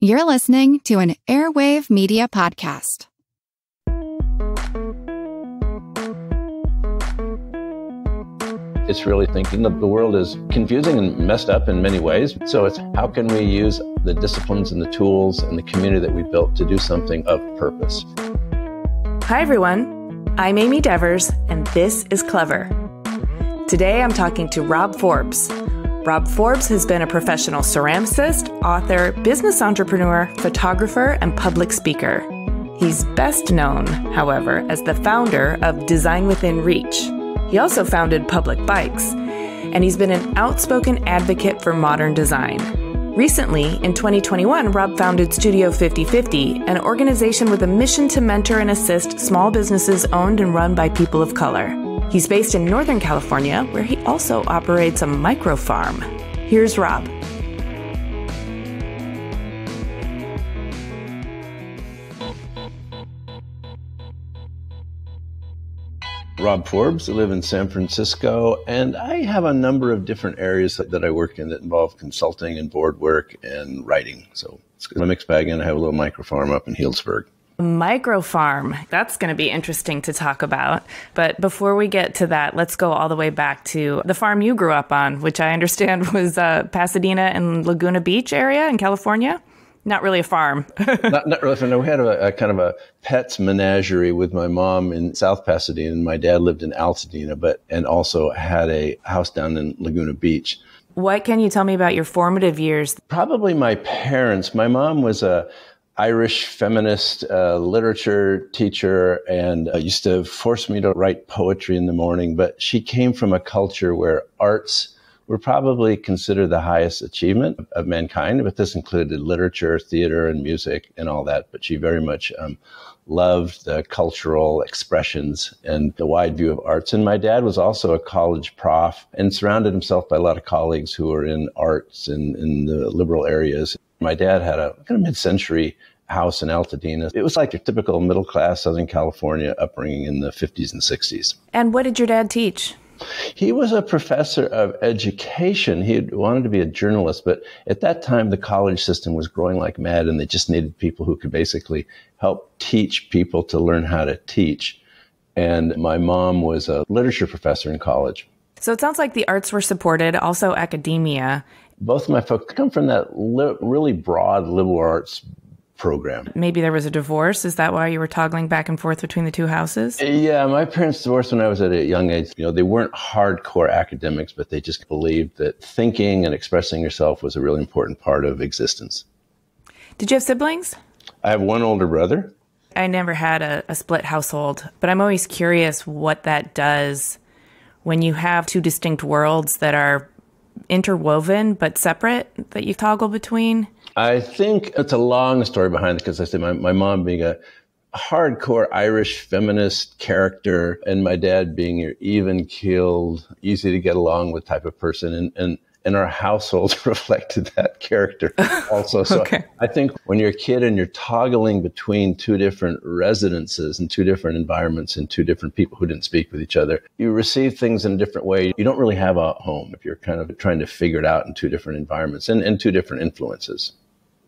You're listening to an Airwave Media Podcast. It's really thinking that the world is confusing and messed up in many ways. So it's how can we use the disciplines and the tools and the community that we built to do something of purpose. Hi, everyone. I'm Amy Devers, and this is Clever. Today, I'm talking to Rob Forbes. Rob Forbes has been a professional ceramicist, author, business entrepreneur, photographer, and public speaker. He's best known, however, as the founder of Design Within Reach. He also founded Public Bikes, and he's been an outspoken advocate for modern design. Recently, in 2021, Rob founded Studio 5050, an organization with a mission to mentor and assist small businesses owned and run by people of color. He's based in Northern California, where he also operates a micro farm. Here's Rob. Rob Forbes. I live in San Francisco, and I have a number of different areas that I work in that involve consulting and board work and writing. So it's a mixed bag, and I have a little micro farm up in Healdsburg. Micro farm. That's going to be interesting to talk about. But before we get to that, let's go all the way back to the farm you grew up on, which I understand was Pasadena and Laguna Beach area in California. Not really a farm. not really. No, we had a kind of a pets menagerie with my mom in South Pasadena, and my dad lived in Altadena, and also had a house down in Laguna Beach. What can you tell me about your formative years? Probably my parents. My mom was a Irish feminist literature teacher and used to force me to write poetry in the morning. But she came from a culture where arts were probably considered the highest achievement of mankind. But this included literature, theater, and music and all that. But she very much loved the cultural expressions and the wide view of arts. And my dad was also a college prof and surrounded himself by a lot of colleagues who were in arts and in the liberal areas. My dad had a kind of mid-century house in Altadena. It was like your typical middle-class Southern California upbringing in the 50s and 60s. And what did your dad teach? He was a professor of education. He had wanted to be a journalist, but at that time, the college system was growing like mad, and they just needed people who could basically help teach people to learn how to teach. And my mom was a literature professor in college. So it sounds like the arts were supported, also academia. Both of my folks come from that really broad liberal arts program. Maybe there was a divorce. Is that why you were toggling back and forth between the two houses? Yeah, my parents divorced when I was at a young age. You know, they weren't hardcore academics, but they just believed that thinking and expressing yourself was a really important part of existence. Did you have siblings? I have one older brother. I never had a split household, but I'm always curious what that does when you have two distinct worlds that are interwoven but separate that you toggle between? I think it's a long story behind it, because I say my mom being a hardcore Irish feminist character and my dad being your even-keeled, easy to get along with type of person. And our household reflected that character also. So okay. I think when you're a kid and you're toggling between two different residences and two different environments and two different people who didn't speak with each other, you receive things in a different way. You don't really have a home if you're kind of trying to figure it out in two different environments and two different influences.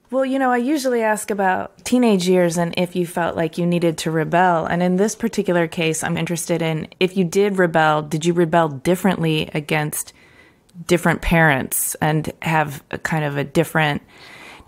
Well, you know, I usually ask about teenage years and if you felt like you needed to rebel. And in this particular case, I'm interested in if you did rebel, did you rebel differently against different parents and have a kind of a different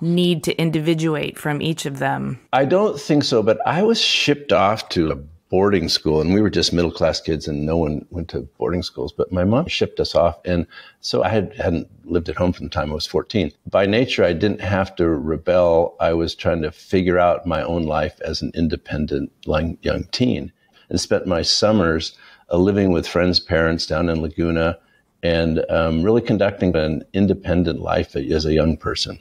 need to individuate from each of them? I don't think so, but I was shipped off to a boarding school, and we were just middle-class kids and no one went to boarding schools, but my mom shipped us off. And so I hadn't lived at home from the time I was 14. By nature, I didn't have to rebel. I was trying to figure out my own life as an independent young teen, and spent my summers living with friends' parents down in Laguna and really conducting an independent life as a young person.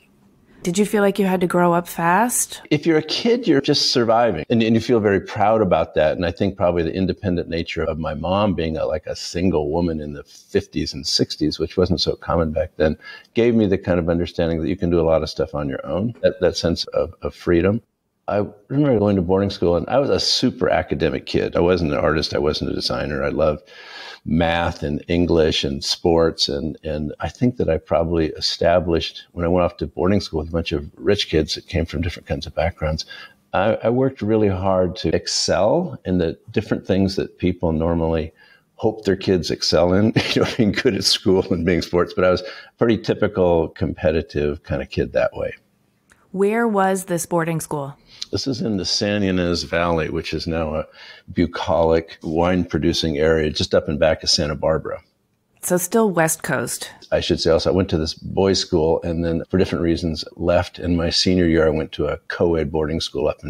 Did you feel like you had to grow up fast? If you're a kid, you're just surviving, and you feel very proud about that. And I think probably the independent nature of my mom being like a single woman in the 50s and 60s, which wasn't so common back then, gave me the kind of understanding that you can do a lot of stuff on your own, that sense of freedom. I remember going to boarding school, and I was a super academic kid. I wasn't an artist. I wasn't a designer. I loved math and English and sports. And I think that I probably established, when I went off to boarding school with a bunch of rich kids that came from different kinds of backgrounds, I worked really hard to excel in the different things that people normally hope their kids excel in, being good at school and being sports. But I was a pretty typical competitive kind of kid that way. Where was this boarding school? This is in the San Ynez Valley, which is now a bucolic wine-producing area just up and back of Santa Barbara. So still West Coast. I should say also, I went to this boys' school and then for different reasons left. In my senior year, I went to a co-ed boarding school up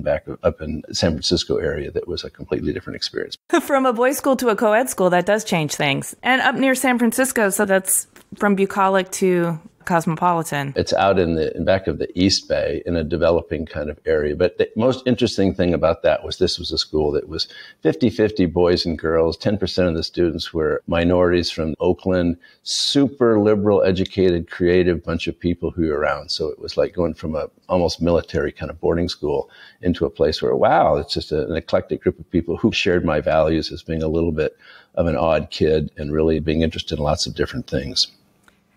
in San Francisco area that was a completely different experience. From a boys' school to a co-ed school, that does change things. And up near San Francisco, so that's from bucolic to Cosmopolitan. It's out in back of the East Bay in a developing kind of area. But the most interesting thing about that was this was a school that was 50-50 boys and girls. 10% of the students were minorities from Oakland, super liberal, educated, creative bunch of people who were around. So it was like going from a almost military kind of boarding school into a place where, wow, it's just an eclectic group of people who shared my values as being a little bit of an odd kid and really being interested in lots of different things.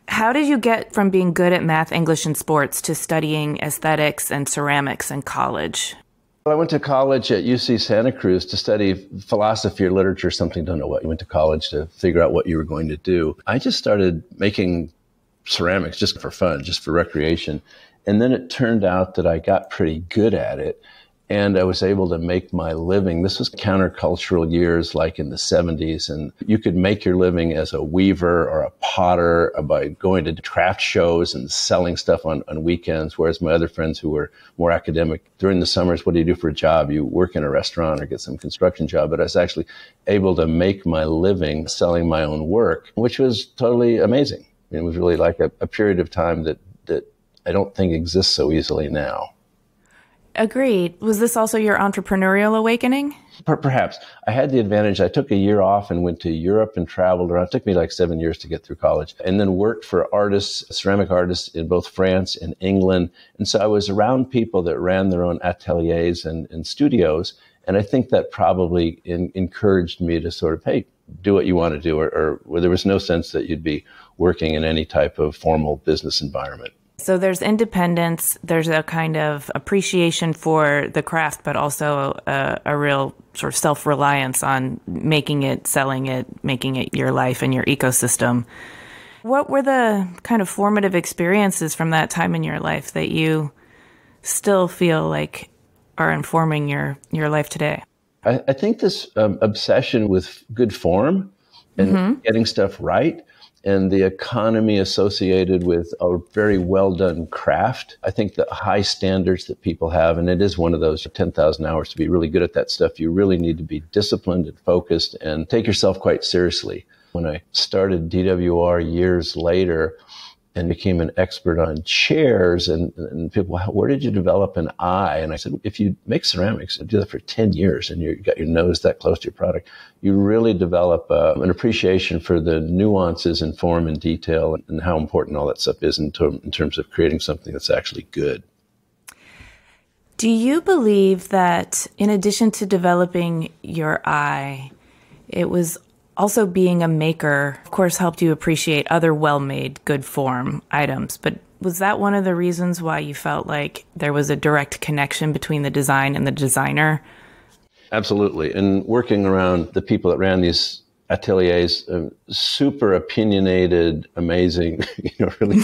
How did you get from being good at math, English, and sports to studying aesthetics and ceramics in college? Well, I went to college at UC Santa Cruz to study philosophy or literature, something, don't know what. You went to college to figure out what you were going to do. I just started making ceramics just for fun, just for recreation. And then it turned out that I got pretty good at it. And I was able to make my living. This was countercultural years like in the 70s. And you could make your living as a weaver or a potter by going to craft shows and selling stuff on weekends. Whereas my other friends who were more academic, during the summers, what do you do for a job? You work in a restaurant or get some construction job. But I was actually able to make my living selling my own work, which was totally amazing. It was really like a period of time that I don't think exists so easily now. Agreed. Was this also your entrepreneurial awakening? Perhaps. I had the advantage. I took a year off and went to Europe and traveled around. It took me like 7 years to get through college, and then worked for artists, ceramic artists in both France and England. And so I was around people that ran their own ateliers and studios. And I think that probably encouraged me to sort of, hey, do what you want to do, or where there was no sense that you'd be working in any type of formal business environment. So there's independence, there's a kind of appreciation for the craft, but also a real sort of self-reliance on making it, selling it, making it your life and your ecosystem. What were the kind of formative experiences from that time in your life that you still feel like are informing your life today? I think this obsession with good form and getting stuff right, and the economy associated with a very well done craft. I think the high standards that people have, and it is one of those 10,000 hours to be really good at that stuff. You really need to be disciplined and focused and take yourself quite seriously. When I started DWR years later and became an expert on chairs, and people, where did you develop an eye? And I said, if you make ceramics and do that for 10 years and you got your nose that close to your product, you really develop an appreciation for the nuances in form and detail and how important all that stuff is in terms of creating something that's actually good. Do you believe that in addition to developing your eye, it was also being a maker, of course, helped you appreciate other well-made, good form items, but was that one of the reasons why you felt like there was a direct connection between the design and the designer? Absolutely. And working around the people that ran these ateliers, super opinionated, amazing, really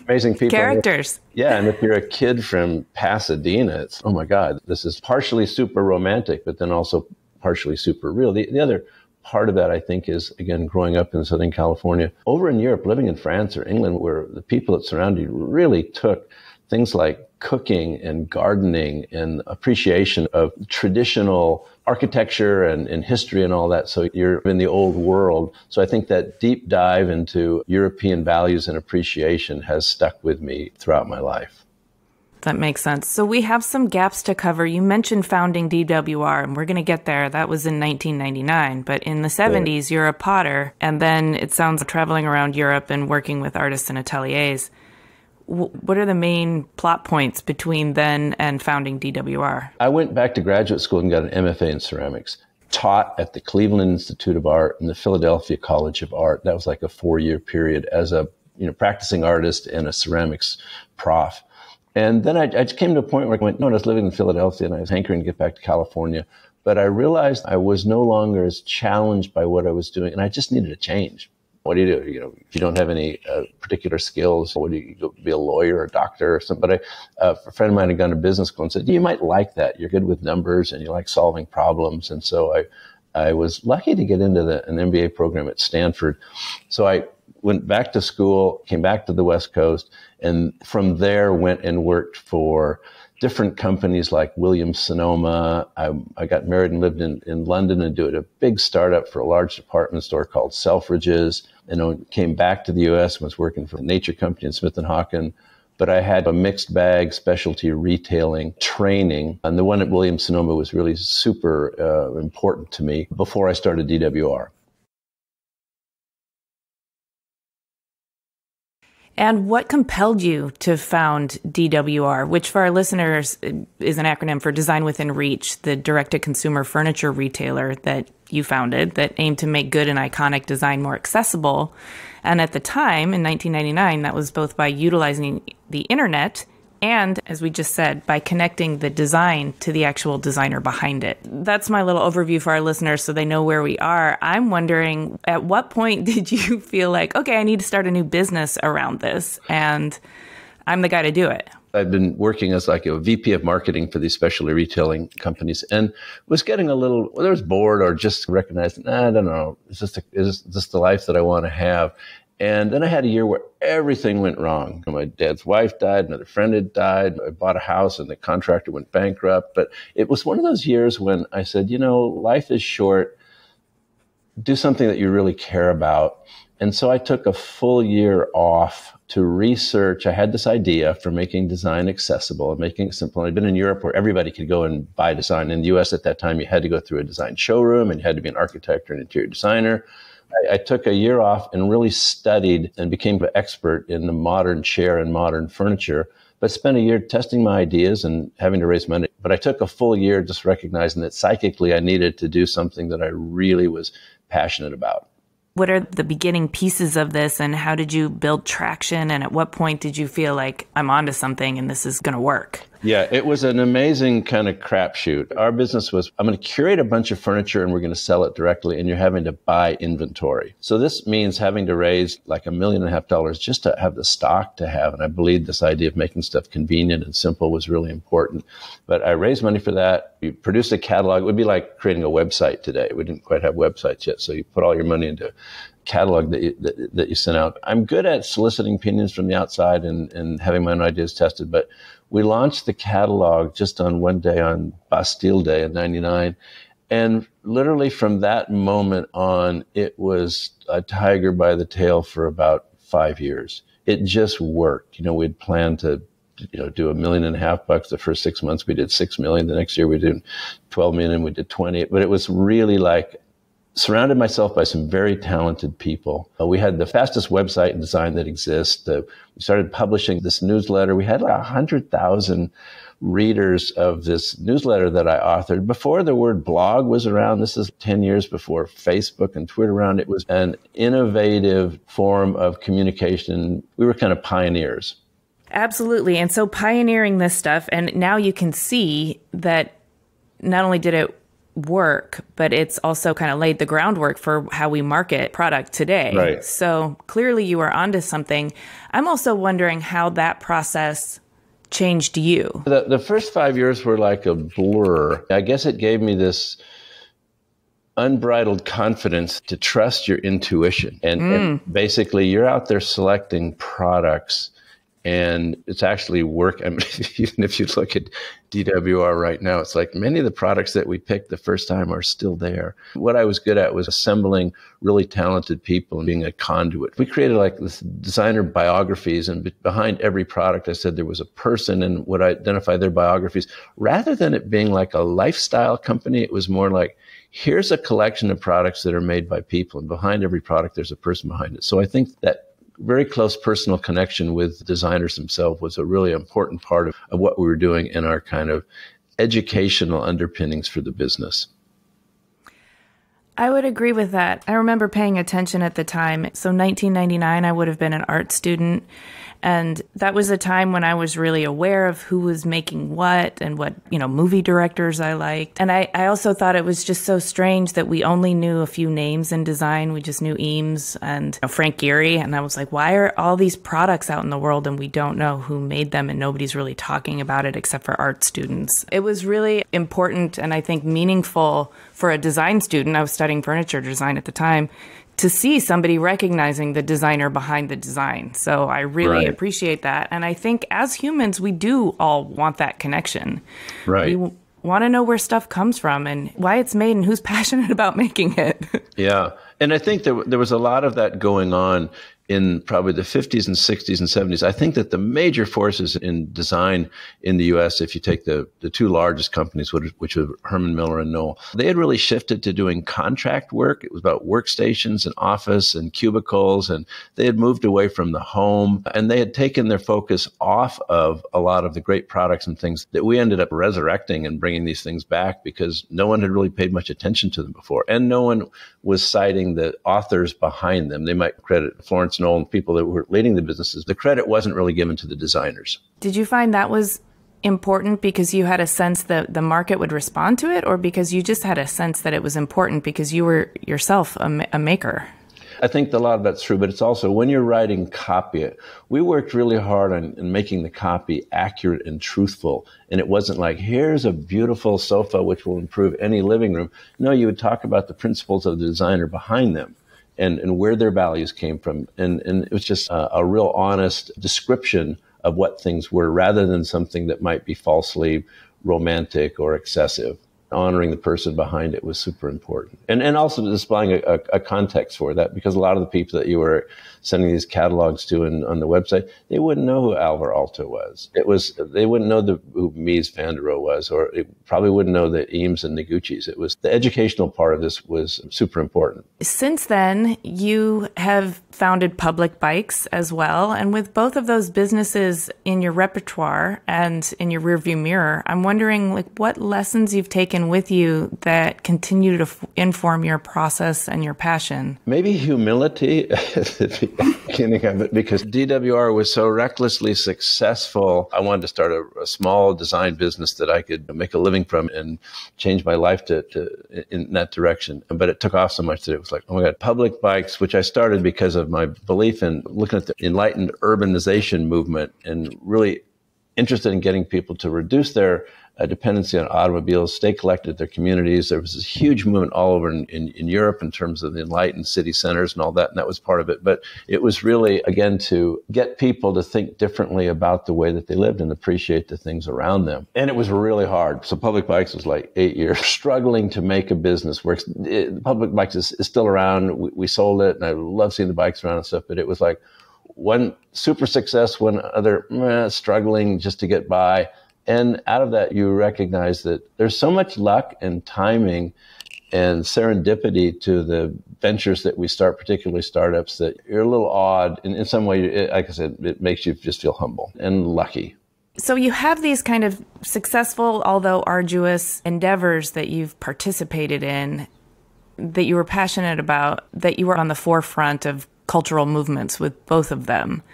amazing people. Characters. Yeah. And if you're a kid from Pasadena, it's, oh my God, this is partially super romantic, but then also partially super real. The other part of that, I think, is, again, growing up in Southern California. Over in Europe, living in France or England, where the people that surrounded you really took things like cooking and gardening and appreciation of traditional architecture and history and all that. So you're in the old world. So I think that deep dive into European values and appreciation has stuck with me throughout my life. That makes sense. So we have some gaps to cover. You mentioned founding DWR, and we're going to get there. That was in 1999. But in the 70s, you're a potter, and then it sounds like traveling around Europe and working with artists and ateliers. what are the main plot points between then and founding DWR? I went back to graduate school and got an MFA in ceramics, taught at the Cleveland Institute of Art and the Philadelphia College of Art. That was like a 4-year period as a practicing artist and a ceramics prof. And then I just came to a point where I went, no, I was living in Philadelphia and I was hankering to get back to California. But I realized I was no longer as challenged by what I was doing, and I just needed a change. What do? If you don't have any particular skills, what do you go be a lawyer or a doctor or something? But a friend of mine had gone to business school and said, you might like that. You're good with numbers and you like solving problems. And so I was lucky to get into an MBA program at Stanford. So I went back to school, came back to the West Coast, and from there went and worked for different companies like Williams-Sonoma. I got married and lived in London and did a big startup for a large department store called Selfridges. And I came back to the U.S. and was working for a nature company in Smith & Hawken. But I had a mixed bag specialty retailing training. And the one at Williams-Sonoma was really super important to me before I started DWR. And what compelled you to found DWR, which for our listeners is an acronym for Design Within Reach, the direct-to-consumer furniture retailer that you founded that aimed to make good and iconic design more accessible. And at the time, in 1999, that was both by utilizing the internet and, as we just said, by connecting the design to the actual designer behind it. That's my little overview for our listeners so they know where we are. I'm wondering, at what point did you feel like, okay, I need to start a new business around this, and I'm the guy to do it? I've been working as like a VP of marketing for these specialty retailing companies and was getting a little, whether I was bored or just recognized, I don't know, is this the life that I want to have? And then I had a year where everything went wrong. My dad's wife died, another friend had died. I bought a house and the contractor went bankrupt. But it was one of those years when I said, life is short. Do something that you really care about. And so I took a full year off to research. I had this idea for making design accessible and making it simple. I'd been in Europe where everybody could go and buy design. In the US at that time, you had to go through a design showroom and you had to be an architect or an interior designer. I took a year off and really studied and became an expert in the modern chair and modern furniture, but spent a year testing my ideas and having to raise money. But I took a full year just recognizing that psychically I needed to do something that I really was passionate about. What are the beginning pieces of this and how did you build traction? And at what point did you feel like I'm onto something and this is going to work? Yeah, it was an amazing kind of crapshoot. Our business was, I'm going to curate a bunch of furniture and we're going to sell it directly and you're having to buy inventory. So this means having to raise like $1.5 million just to have the stock to have. And I believed this idea of making stuff convenient and simple was really important. But I raised money for that. We produced a catalog. It would be like creating a website today. We didn't quite have websites yet. So you put all your money into catalog that you sent out. I'm good at soliciting opinions from the outside and having my own ideas tested, but we launched the catalog just on one day, on Bastille Day in '99. And literally from that moment on, it was a tiger by the tail for about 5 years. It just worked. We'd planned to do $1.5 million the first 6 months. We did 6 million. The next year we did 12 million and we did 20. But it was really like, surrounded myself by some very talented people. We had the fastest website in design that exists. We started publishing this newsletter. We had like 100,000 readers of this newsletter that I authored. Before the word blog was around, this is 10 years before Facebook and Twitter around, it was an innovative form of communication. We were kind of pioneers. Absolutely. And so pioneering this stuff, and now you can see that not only did it work, but it's also kind of laid the groundwork for how we market product today. Right. So clearly you are onto something. I'm also wondering how that process changed you. The first 5 years were like a blur. I guess it gave me this unbridled confidence to trust your intuition. And basically you're out there selecting products and it's actually work. I mean, even if you look at DWR right now, it's like many of the products that we picked the first time are still there. What I was good at was assembling really talented people and being a conduit. We created like this designer biographies, and behind every product, I said there was a person and would identify their biographies. Rather than it being like a lifestyle company, it was more like, here's a collection of products that are made by people, and behind every product, there's a person behind it. So I think that very close personal connection with designers themselves was a really important part of what we were doing in our kind of educational underpinnings for the business. I would agree with that. I remember paying attention at the time. So 1999, I would have been an art student. And that was a time when I was really aware of who was making what and what, movie directors I liked. And I also thought it was just so strange that we only knew a few names in design. We just knew Eames and Frank Gehry. And I was like, why are all these products out in the world and we don't know who made them and nobody's really talking about it except for art students? It was really important and I think meaningful for a design student. I was studying furniture design at the time, to see somebody recognizing the designer behind the design. So I really appreciate that. And I think as humans, we do all want that connection. Right. We want to know where stuff comes from and why it's made and who's passionate about making it. Yeah. And I think there was a lot of that going on in probably the 50s and 60s and 70s. I think that the major forces in design in the U.S., if you take the two largest companies, which were Herman Miller and Knoll, they had really shifted to doing contract work. It was about workstations and office and cubicles, and they had moved away from the home, and they had taken their focus off of a lot of the great products and things that we ended up resurrecting and bringing these things back because no one had really paid much attention to them before, and no one was citing the authors behind them. They might credit Florence Knoll and people that were leading the businesses. The credit wasn't really given to the designers. Did you find that was important because you had a sense that the market would respond to it, or because you just had a sense that it was important because you were yourself a maker? I think a lot of that's true, but it's also when you're writing copy, we worked really hard on making the copy accurate and truthful. And it wasn't like, here's a beautiful sofa which will improve any living room. No, you would talk about the principles of the designer behind them and where their values came from. And it was just a real honest description of what things were rather than something that might be falsely romantic or excessive. Honoring the person behind it was super important. And also displaying a context for that, because a lot of the people that you were sending these catalogs to on the website, they wouldn't know who Alvar Aalto was. They wouldn't know who Mies van der Rohe was, or it probably wouldn't know the Eames and Noguchis. It was the educational part of this was super important. Since then, you have founded Public Bikes as well. And with both of those businesses in your repertoire and in your rearview mirror, I'm wondering what lessons you've taken with you that continue to inform your process and your passion. Maybe humility at the beginning of it, because DWR was so recklessly successful. I wanted to start a small design business that I could make a living from and change my life in that direction. But it took off so much that it was like, oh my God, Public Bikes, which I started because of my belief in looking at the enlightened urbanization movement and really interested in getting people to reduce their dependency on automobiles, stay connected to their communities. There was this huge movement all over in Europe in terms of the enlightened city centers and all that, and that was part of it. But it was really, again, to get people to think differently about the way that they lived and appreciate the things around them. And it was really hard. So Public Bikes was like 8 years struggling to make a business work. Public Bikes is still around. We sold it, and I love seeing the bikes around and stuff, but it was like one super success, one other struggling just to get by. And out of that, you recognize that there's so much luck and timing and serendipity to the ventures that we start, particularly startups, that you're a little odd. In some way, like I said, it makes you just feel humble and lucky. So you have these kind of successful, although arduous endeavors that you've participated in, that you were passionate about, that you were on the forefront of cultural movements with both of them.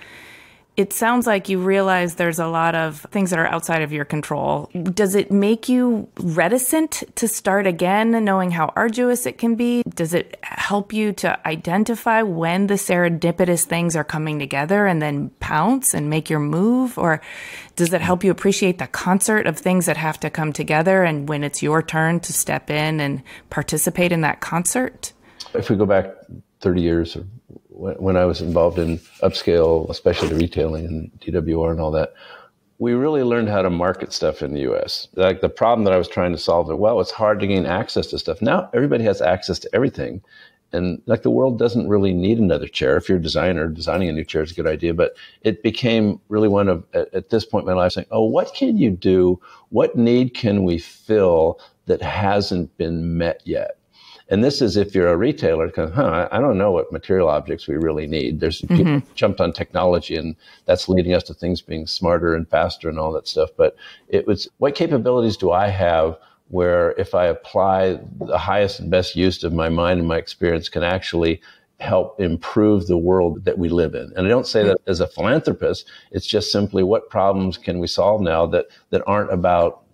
It sounds like you realize there's a lot of things that are outside of your control. Does it make you reticent to start again, knowing how arduous it can be? Does it help you to identify when the serendipitous things are coming together and then pounce and make your move? Or does it help you appreciate the concert of things that have to come together and when it's your turn to step in and participate in that concert? If we go back 30 years or when I was involved in upscale specialty retailing and DWR and all that, we really learned how to market stuff in the U.S. Like the problem that I was trying to solve, it's hard to gain access to stuff. Now everybody has access to everything. And like the world doesn't really need another chair. If you're a designer, designing a new chair is a good idea. But it became really one of, at this point in my life, saying, oh, what can you do? What need can we fill that hasn't been met yet? And this is if you're a retailer, because, I don't know what material objects we really need. There's people jumped on technology, and that's leading us to things being smarter and faster and all that stuff. But it was, what capabilities do I have where if I apply the highest and best use of my mind and my experience can actually help improve the world that we live in? And I don't say that as a philanthropist. It's just simply, what problems can we solve now that aren't about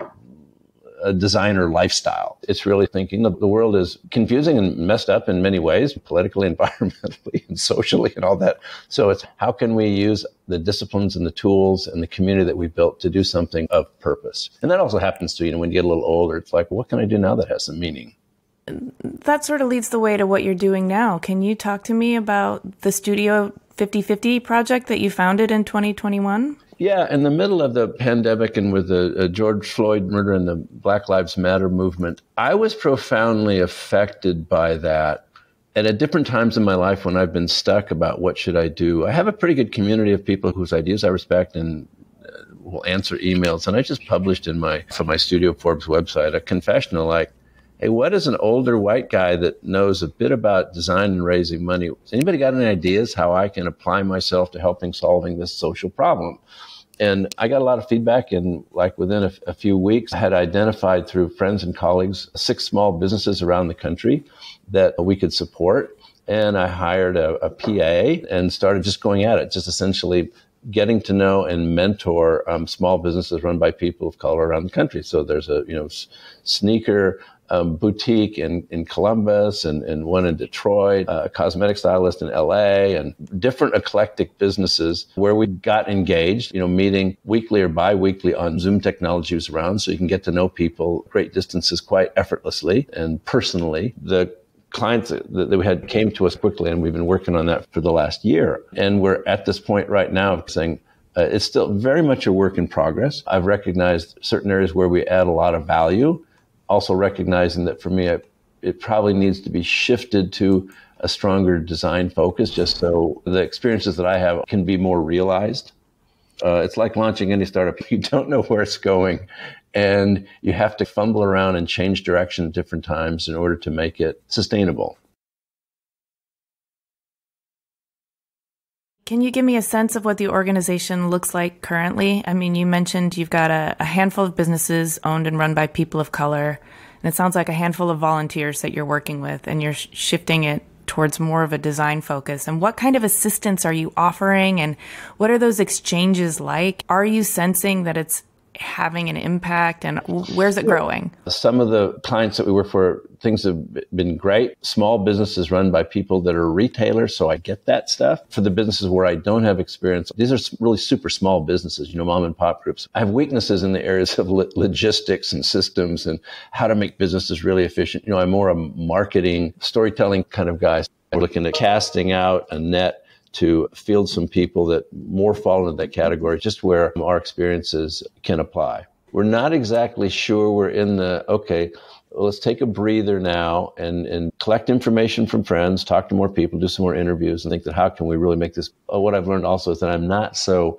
a designer lifestyle? It's really thinking the world is confusing and messed up in many ways, politically, environmentally, and socially, and all that. So it's, how can we use the disciplines and the tools and the community that we built to do something of purpose? And that also happens to, when you get a little older, it's like, what can I do now that has some meaning? That sort of leads the way to what you're doing now. Can you talk to me about the Studio 50/50 project that you founded in 2021? Yeah, in the middle of the pandemic and with the George Floyd murder and the Black Lives Matter movement, I was profoundly affected by that. And at different times in my life when I've been stuck about what should I do, I have a pretty good community of people whose ideas I respect and will answer emails. And I just published for my Studio Forbes website a confessional like, hey, what is an older white guy that knows a bit about design and raising money? Has anybody got any ideas how I can apply myself to solving this social problem? And I got a lot of feedback, and like within a few weeks, I had identified through friends and colleagues 6 small businesses around the country that we could support. And I hired a PA and started just going at it, just essentially getting to know and mentor small businesses run by people of color around the country. So there's a sneaker boutique in Columbus and one in Detroit, a cosmetic stylist in LA, and different eclectic businesses where we got engaged, meeting weekly or bi-weekly on Zoom technology was around, so you can get to know people great distances quite effortlessly and personally. The clients that we had came to us quickly, and we've been working on that for the last year. And we're at this point right now saying, it's still very much a work in progress. I've recognized certain areas where we add a lot of value, also recognizing that for me, it probably needs to be shifted to a stronger design focus, just so the experiences that I have can be more realized. It's like launching any startup. You don't know where it's going, and you have to fumble around and change direction at different times in order to make it sustainable. Can you give me a sense of what the organization looks like currently? I mean, you mentioned you've got a handful of businesses owned and run by people of color, and it sounds like a handful of volunteers that you're working with, and you're shifting it towards more of a design focus. And what kind of assistance are you offering, and what are those exchanges like? Are you sensing that it's having an impact, and where's it growing? Some of the clients that we work for, things have been great. Small businesses run by people that are retailers, so I get that stuff. For the businesses where I don't have experience, these are really super small businesses, mom and pop groups. I have weaknesses in the areas of logistics and systems and how to make businesses really efficient. I'm more a marketing, storytelling kind of guy. We're looking at casting out a net to field some people that more fall into that category, just where our experiences can apply. We're not exactly sure we're in let's take a breather now and collect information from friends, talk to more people, do some more interviews, and think that how can we really make this. What I've learned also is that I'm not so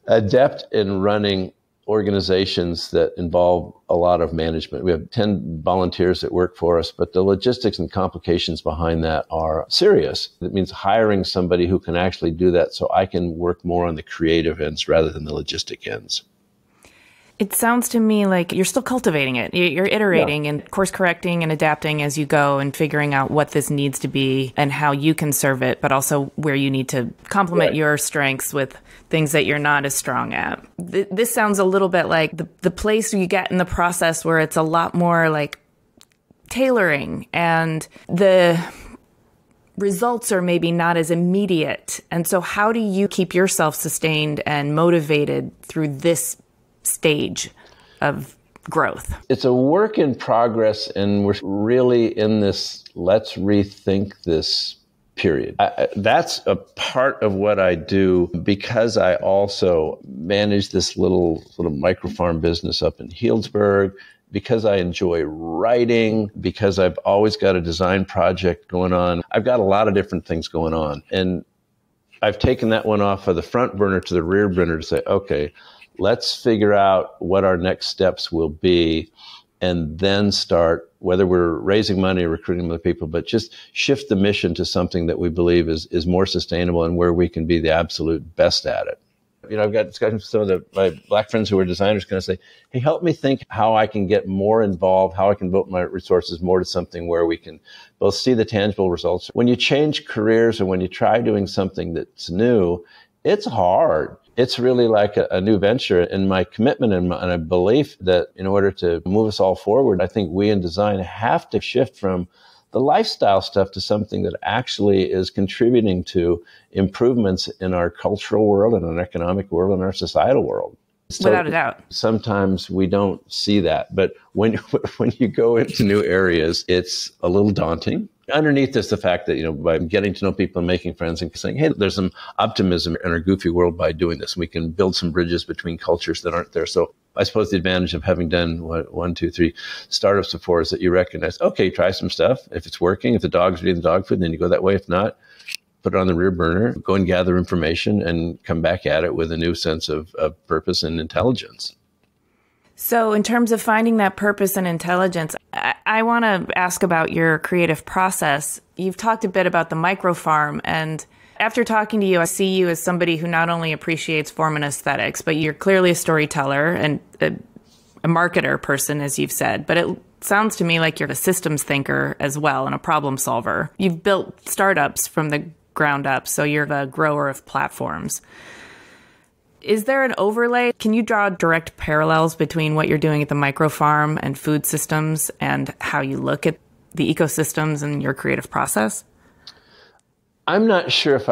adept in running organizations that involve a lot of management. We have 10 volunteers that work for us, but the logistics and complications behind that are serious. It means hiring somebody who can actually do that so I can work more on the creative ends rather than the logistic ends. It sounds to me like you're still cultivating it. You're iterating and course correcting and adapting as you go and figuring out what this needs to be and how you can serve it, but also where you need to complement your strengths with things that you're not as strong at. This sounds a little bit like the place you get in the process where it's a lot more like tailoring and the results are maybe not as immediate. And so how do you keep yourself sustained and motivated through this stage of growth? It's a work in progress, and we're really in this let's rethink this period. That's a part of what I do because I also manage this little micro farm business up in Healdsburg, because I enjoy writing, because I've always got a design project going on. I've got a lot of different things going on, and I've taken that one off of the front burner to the rear burner to say, okay, let's figure out what our next steps will be and then start whether we're raising money or recruiting other people, but just shift the mission to something that we believe is more sustainable and where we can be the absolute best at it. I've got discussions with some of my Black friends who are designers kind of say, hey, help me think how I can get more involved, how I can devote my resources more to something where we can both see the tangible results. When you change careers or when you try doing something that's new, it's hard. It's really like a new venture. And my commitment and a belief that in order to move us all forward, I think we in design have to shift from the lifestyle stuff to something that actually is contributing to improvements in our cultural world and our economic world and our societal world. So without a doubt. Sometimes we don't see that. But when you go into new areas, it's a little daunting. Underneath is the fact that, by getting to know people and making friends and saying, hey, there's some optimism in our goofy world by doing this. We can build some bridges between cultures that aren't there. So I suppose the advantage of having done 1, 2, 3 startups before is that you recognize, okay, try some stuff. If it's working, if the dog's eating the dog food, then you go that way. If not, put it on the rear burner, go and gather information and come back at it with a new sense of purpose and intelligence. So in terms of finding that purpose and intelligence, I want to ask about your creative process. You've talked a bit about the microfarm, and after talking to you, I see you as somebody who not only appreciates form and aesthetics, but you're clearly a storyteller and a marketer person, as you've said. But it sounds to me like you're a systems thinker as well and a problem solver. You've built startups from the ground up, so you're the grower of platforms. Is there an overlay? Can you draw direct parallels between what you're doing at the microfarm and food systems and how you look at the ecosystems and your creative process? I'm not sure if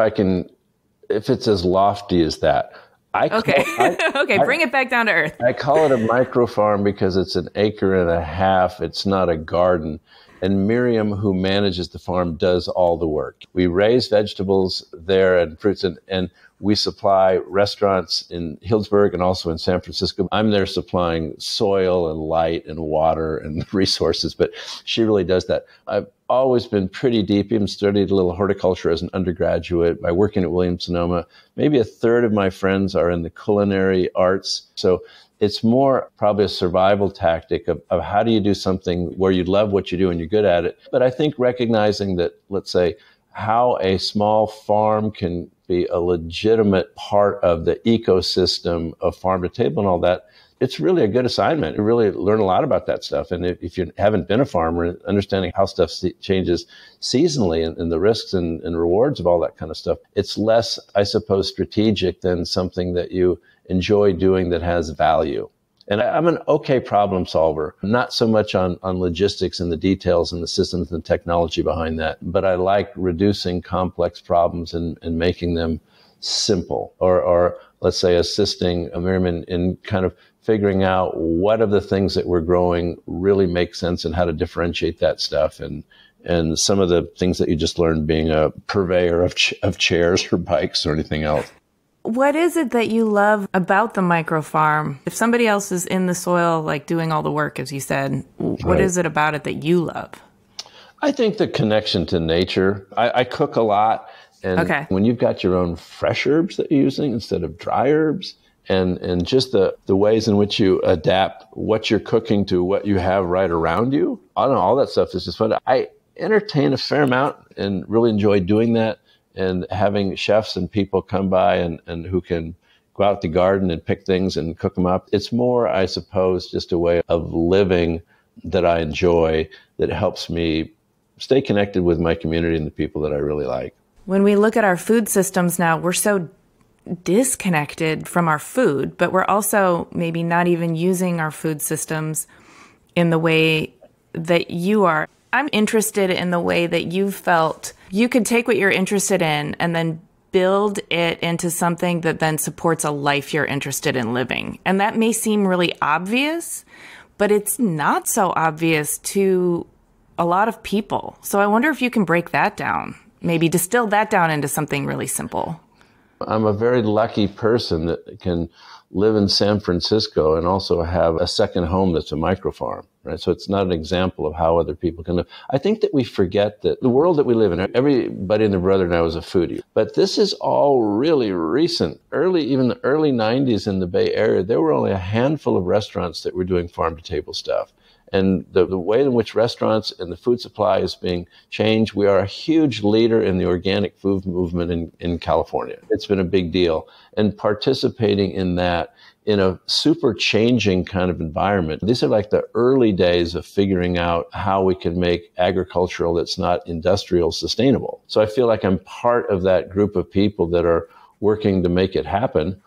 it's as lofty as that. Okay, bring it back down to earth. I call it a microfarm because it's 1.5 acres. It's not a garden. And Miriam, who manages the farm, does all the work. We raise vegetables there and fruits, and we supply restaurants in Hillsburg and also in San Francisco. I'm there supplying soil and light and water and resources, but she really does that. I've always been pretty deep, even studied a little horticulture as an undergraduate by working at Williams-Sonoma. Maybe 1/3 of my friends are in the culinary arts. So it's more probably a survival tactic of how do you do something where you love what you do and you're good at it. But I think recognizing that, let's say, how a small farm can be a legitimate part of the ecosystem of farm to table and all that, it's really a good assignment. You really learn a lot about that stuff. And if you haven't been a farmer, understanding how stuff changes seasonally and the risks and rewards of all that kind of stuff, it's less, I suppose, strategic than something that you enjoy doing that has value. And I'm an okay problem solver, not so much on logistics and the details and the systems and the technology behind that, but I like reducing complex problems and making them simple, or let's say assisting Miriam in kind of figuring out what of the things that we're growing really make sense and how to differentiate that stuff. And some of the things that you just learned being a purveyor of chairs or bikes or anything else. What is it that you love about the microfarm? If somebody else is in the soil, like doing all the work, as you said, what is it about it that you love? I think the connection to nature. I cook a lot. And when you've got your own fresh herbs that you're using instead of dry herbs, and just the ways in which you adapt what you're cooking to what you have right around you, I don't know, all that stuff is just fun. I entertain a fair amount and really enjoy doing that. And having chefs and people come by and who can go out the garden and pick things and cook them up. It's more, I suppose, just a way of living that I enjoy that helps me stay connected with my community and the people that I really like. When we look at our food systems now, we're so disconnected from our food, but we're also maybe not even using our food systems in the way that you are. I'm interested in the way that you've felt you could take what you're interested in and then build it into something that then supports a life you're interested in living. And that may seem really obvious, but it's not so obvious to a lot of people. So I wonder if you can break that down, maybe distill that down into something really simple. I'm a very lucky person that can live in San Francisco and also have a second home that's a microfarm, right? So it's not an example of how other people can live. I think that we forget that the world that we live in, everybody and their brother now is a foodie. But this is all really recent. Even the early 90s in the Bay Area, there were only a handful of restaurants that were doing farm-to-table stuff. And the way in which restaurants and the food supply is being changed, we are a huge leader in the organic food movement in California. It's been a big deal. And participating in that in a super changing kind of environment. These are like the early days of figuring out how we can make agricultural that's not industrial sustainable. So I feel like I'm part of that group of people that are working to make it happen.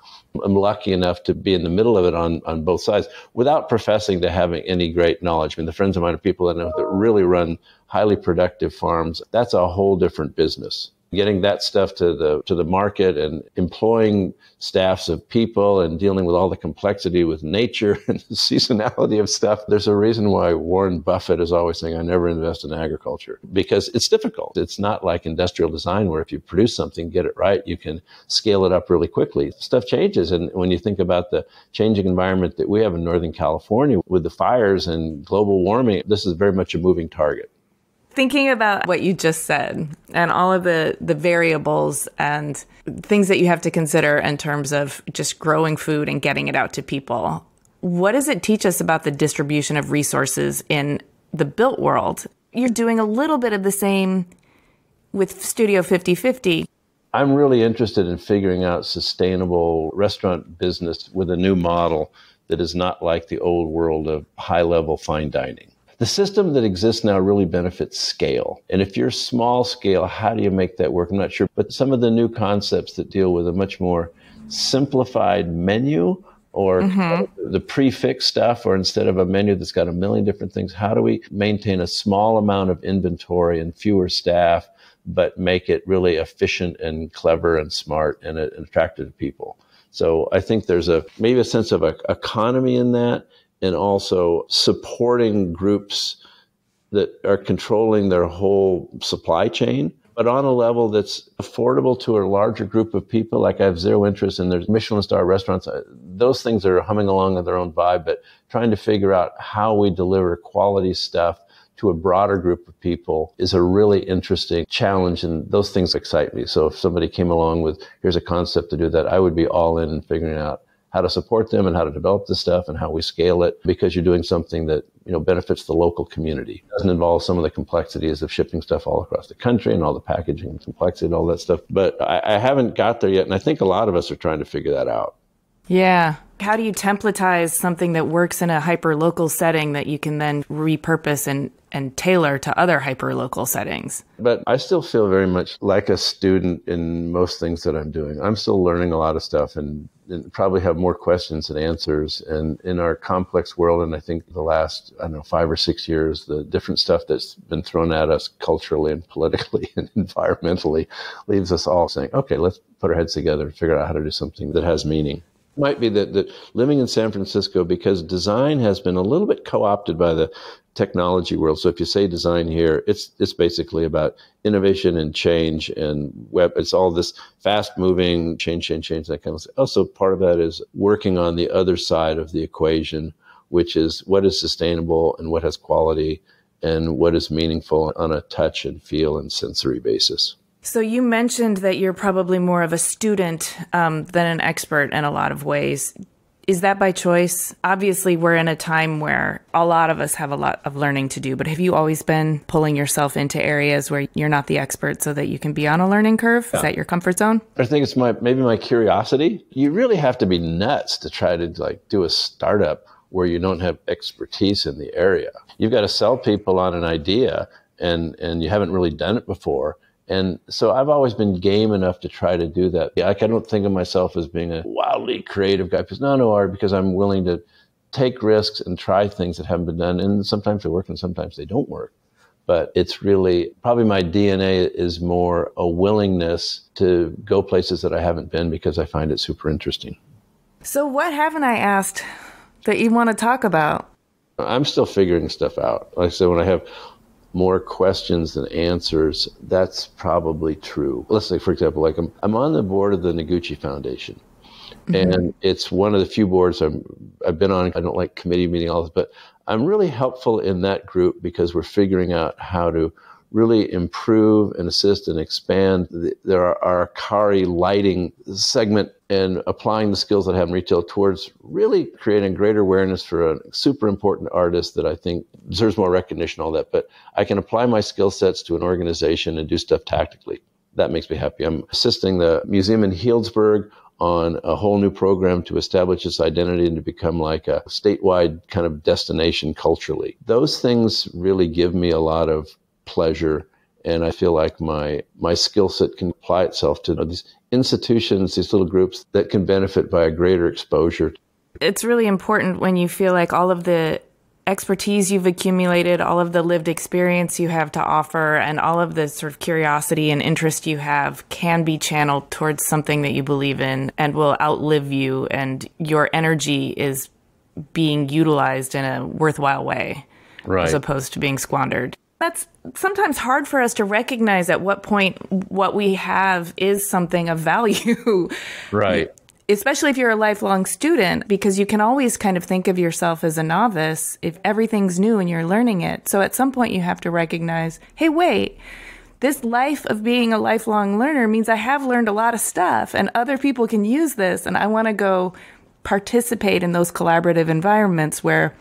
I'm lucky enough to be in the middle of it on both sides without professing to having any great knowledge. I mean, the friends of mine are people I know that really run highly productive farms. That's a whole different business. Getting that stuff to the market and employing staffs of people and dealing with all the complexity with nature and the seasonality of stuff. There's a reason why Warren Buffett is always saying, I never invest in agriculture, because it's difficult. It's not like industrial design where if you produce something, get it right, you can scale it up really quickly. Stuff changes. And when you think about the changing environment that we have in Northern California with the fires and global warming, this is very much a moving target. Thinking about what you just said and all of the variables and things that you have to consider in terms of just growing food and getting it out to people, what does it teach us about the distribution of resources in the built world? You're doing a little bit of the same with Studio 50/50. I'm really interested in figuring out sustainable restaurant business with a new model that is not like the old world of high-level fine dining. The system that exists now really benefits scale. And if you're small scale, how do you make that work? I'm not sure. But some of the new concepts that deal with a much more simplified menu or the prefix stuff, or instead of a menu that's got a million different things, how do we maintain a small amount of inventory and fewer staff, but make it really efficient and clever and smart and attractive to people? So I think there's maybe a sense of economy in that, and also supporting groups that are controlling their whole supply chain, but on a level that's affordable to a larger group of people. Like I have zero interest in there's Michelin star restaurants. Those things are humming along on their own vibe, but trying to figure out how we deliver quality stuff to a broader group of people is a really interesting challenge, and those things excite me. So if somebody came along with, here's a concept to do that, I would be all in figuring out how to support them and how to develop this stuff and how we scale it, because you're doing something that, benefits the local community. It doesn't involve some of the complexities of shipping stuff all across the country and all the packaging and complexity and all that stuff. But I haven't got there yet, and I think a lot of us are trying to figure that out. Yeah. How do you templatize something that works in a hyper-local setting that you can then repurpose and tailor to other hyper-local settings? But I still feel very much like a student in most things that I'm doing. I'm still learning a lot of stuff and probably have more questions than answers. And in our complex world, and I think the last, 5 or 6 years, the different stuff that's been thrown at us culturally and politically and environmentally leaves us all saying, okay, let's put our heads together and figure out how to do something that has meaning. It might be that living in San Francisco, because design has been a little bit co-opted by the technology world. So if you say design here, it's basically about innovation and change and web. It's all this fast moving change, that kind of stuff. Also, part of that is working on the other side of the equation, which is what is sustainable and what has quality and what is meaningful on a touch and feel and sensory basis. So you mentioned that you're probably more of a student than an expert in a lot of ways. Is that by choice? Obviously, we're in a time where a lot of us have a lot of learning to do, but have you always been pulling yourself into areas where you're not the expert so that you can be on a learning curve? Yeah. Is that your comfort zone? I think it's maybe my curiosity. You really have to be nuts to try to do a startup where you don't have expertise in the area. You've got to sell people on an idea and you haven't really done it before. And so I've always been game enough to try to do that. I don't think of myself as being a wildly creative guy, because because I'm willing to take risks and try things that haven't been done. And sometimes they work and sometimes they don't work. But it's really, probably my DNA is more a willingness to go places that I haven't been because I find it super interesting. So what haven't I asked that you want to talk about? I'm still figuring stuff out. Like I said, when I have more questions than answers, that's probably true. Let's say, for example, I'm on the board of the Noguchi Foundation, and it's one of the few boards I've been on. I don't like committee meeting all this, but I'm really helpful in that group because we're figuring out how to really improve and assist and expand our Akari lighting segment and applying the skills that I have in retail towards really creating greater awareness for a super important artist that I think deserves more recognition, all that. But I can apply my skill sets to an organization and do stuff tactically. That makes me happy. I'm assisting the museum in Healdsburg on a whole new program to establish its identity and to become like a statewide kind of destination culturally. Those things really give me a lot of pleasure, and I feel like my skill set can apply itself to these institutions, these little groups that can benefit by a greater exposure. It's really important when you feel like all of the expertise you've accumulated, all of the lived experience you have to offer, and all of the sort of curiosity and interest you have can be channeled towards something that you believe in and will outlive you, and your energy is being utilized in a worthwhile way, right, as opposed to being squandered. That's sometimes hard for us to recognize at what point what we have is something of value. Right. Especially if you're a lifelong student, because you can always kind of think of yourself as a novice if everything's new and you're learning it. So at some point you have to recognize, hey, wait, this life of being a lifelong learner means I have learned a lot of stuff and other people can use this. And I want to go participate in those collaborative environments where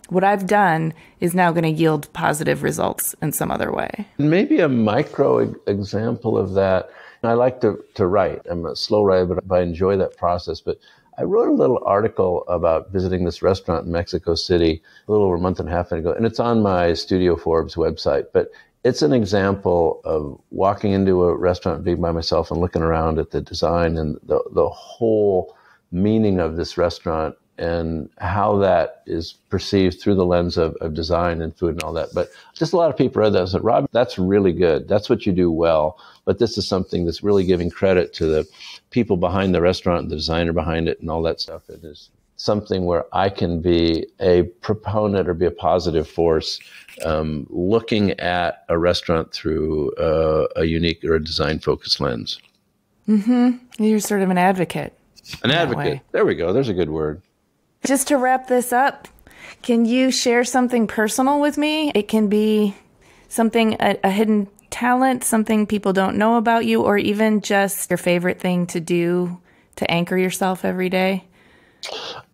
what I've done is now going to yield positive results in some other way. Maybe a micro example of that. I like to write. I'm a slow writer, but I enjoy that process. But I wrote a little article about visiting this restaurant in Mexico City a little over a month and a half ago, and it's on my Studio Forbes website. But it's an example of walking into a restaurant, being by myself and looking around at the design and the whole meaning of this restaurant and how that is perceived through the lens of design and food and all that. But just a lot of people read that and said, Rob, that's really good. That's what you do well. But this is something that's really giving credit to the people behind the restaurant, the designer behind it, and all that stuff. It is something where I can be a proponent or be a positive force, looking at a restaurant through a unique or a design-focused lens. Mm-hmm. You're sort of an advocate. An advocate. There we go. There's a good word. Just to wrap this up, can you share something personal with me? It can be something, a hidden talent, something people don't know about you, or even just your favorite thing to do to anchor yourself every day?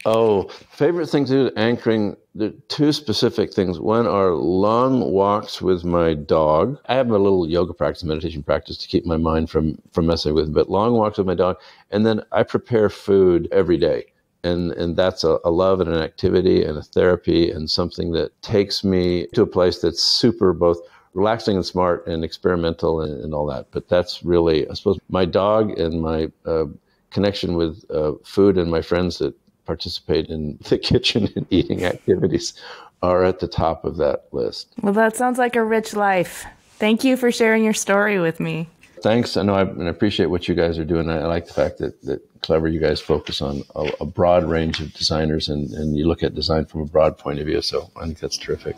Oh, favorite thing to do anchoring, the two specific things. One are long walks with my dog. I have a little yoga practice, meditation practice to keep my mind from messing with it, but long walks with my dog. And then I prepare food every day. And that's a love and an activity and a therapy and something that takes me to a place that's super both relaxing and smart and experimental and all that. But that's really, I suppose, my dog and my connection with food and my friends that participate in the kitchen and eating activities are at the top of that list. Well, that sounds like a rich life. Thank you for sharing your story with me. Thanks. I know I appreciate what you guys are doing. I like the fact that Clever, you guys focus on a broad range of designers and you look at design from a broad point of view. So I think that's terrific.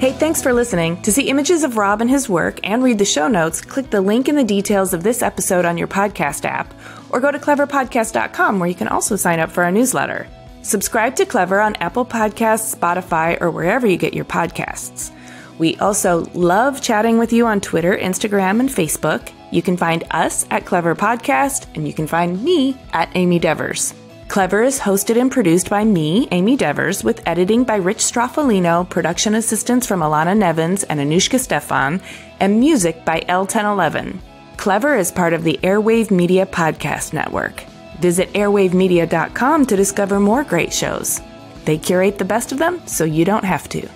Hey, thanks for listening. To see images of Rob and his work and read the show notes, click the link in the details of this episode on your podcast app, or go to cleverpodcast.com where you can also sign up for our newsletter. Subscribe to Clever on Apple Podcasts, Spotify, or wherever you get your podcasts. We also love chatting with you on Twitter, Instagram, and Facebook. You can find us at Clever Podcast, and you can find me at Amy Devers. Clever is hosted and produced by me, Amy Devers, with editing by Rich Straffolino, production assistance from Alana Nevins and Anushka Stefan, and music by L1011. Clever is part of the Airwave Media Podcast Network. Visit airwavemedia.com to discover more great shows. They curate the best of them so you don't have to.